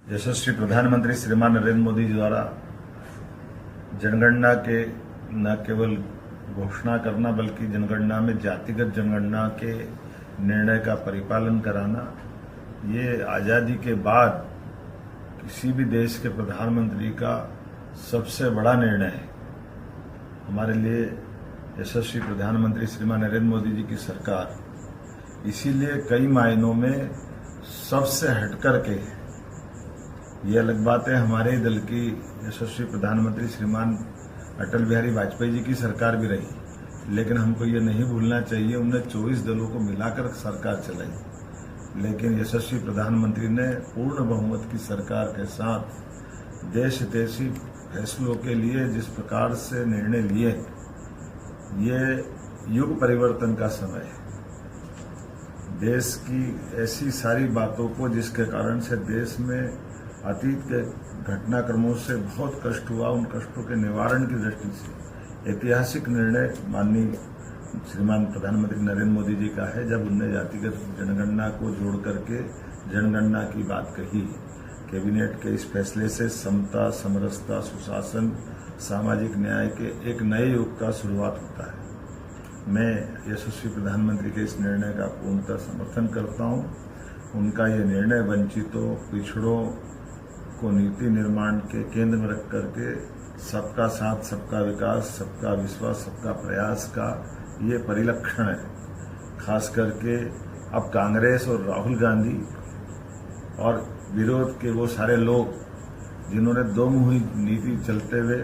यशस्वी प्रधानमंत्री श्रीमान नरेंद्र मोदी जी द्वारा जनगणना के न केवल घोषणा करना बल्कि जनगणना में जातिगत जनगणना के निर्णय का परिपालन कराना, ये आजादी के बाद किसी भी देश के प्रधानमंत्री का सबसे बड़ा निर्णय है। हमारे लिए यशस्वी प्रधानमंत्री श्रीमान नरेंद्र मोदी जी की सरकार इसीलिए कई मायनों में सबसे हटकर के, ये अलग बात है हमारे दल की यशस्वी प्रधानमंत्री श्रीमान अटल बिहारी वाजपेयी जी की सरकार भी रही, लेकिन हमको ये नहीं भूलना चाहिए उन्हें 24 दलों को मिलाकर सरकार चलाई, लेकिन यशस्वी प्रधानमंत्री ने पूर्ण बहुमत की सरकार के साथ देश हितैषी फैसलों के लिए जिस प्रकार से निर्णय लिए, ये युग परिवर्तन का समय है। देश की ऐसी सारी बातों को जिसके कारण से देश में अतीत के घटनाक्रमों से बहुत कष्ट हुआ, उन कष्टों के निवारण की दृष्टि से ऐतिहासिक निर्णय माननीय श्रीमान प्रधानमंत्री नरेंद्र मोदी जी का है, जब उनने जातिगत जनगणना को जोड़ करके जनगणना की बात कही। कैबिनेट के इस फैसले से समता, समरसता, सुशासन, सामाजिक न्याय के एक नए युग का शुरुआत होता है। मैं यशस्वी प्रधानमंत्री के इस निर्णय का पूर्णतः समर्थन करता हूं। उनका ये निर्णय वंचितों, पिछड़ों को नीति निर्माण के केंद्र में रख करके सबका साथ, सबका विकास, सबका विश्वास, सबका प्रयास का ये परिलक्षण है। खास करके अब कांग्रेस और राहुल गांधी और विरोध के वो सारे लोग जिन्होंने दो मुही नीति चलते हुए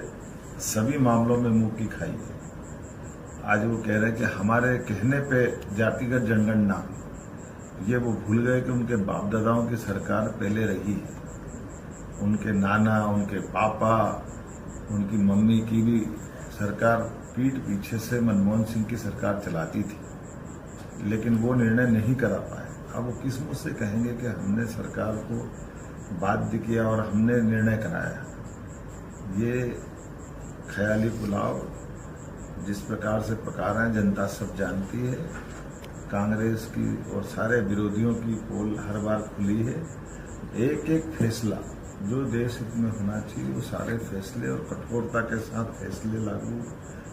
सभी मामलों में मुंह की खाई है, आज वो कह रहे हैं कि हमारे कहने पे जातिगत जनगणना, ये वो भूल गए कि उनके बाप दादाओं की सरकार पहले रही है। उनके नाना, उनके पापा, उनकी मम्मी की भी सरकार पीठ पीछे से मनमोहन सिंह की सरकार चलाती थी, लेकिन वो निर्णय नहीं करा पाए। अब वो किस मुंह से कहेंगे कि हमने सरकार को बाध्य किया और हमने निर्णय कराया। ये ख्याली पुलाव जिस प्रकार से पका रहे हैं जनता सब जानती है। कांग्रेस की और सारे विरोधियों की पोल हर बार खुली है। एक एक फैसला जो देश हित में होना चाहिए, वो सारे फैसले और कठोरता के साथ फैसले लागू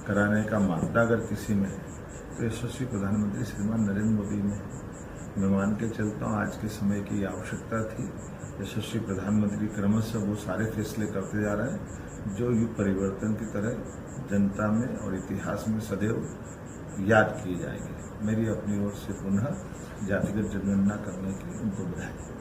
कराने का मादा अगर किसी में है तो यशस्वी प्रधानमंत्री श्रीमान नरेंद्र मोदी में है। मैं मान के चलता हूँ आज के समय की आवश्यकता थी। यशस्वी प्रधानमंत्री क्रमशः वो सारे फैसले करते जा रहे हैं जो युग परिवर्तन की तरह जनता में और इतिहास में सदैव याद किए जाएंगे। मेरी अपनी ओर से पुनः जातिगत जनगणना करने की उनको बधाई।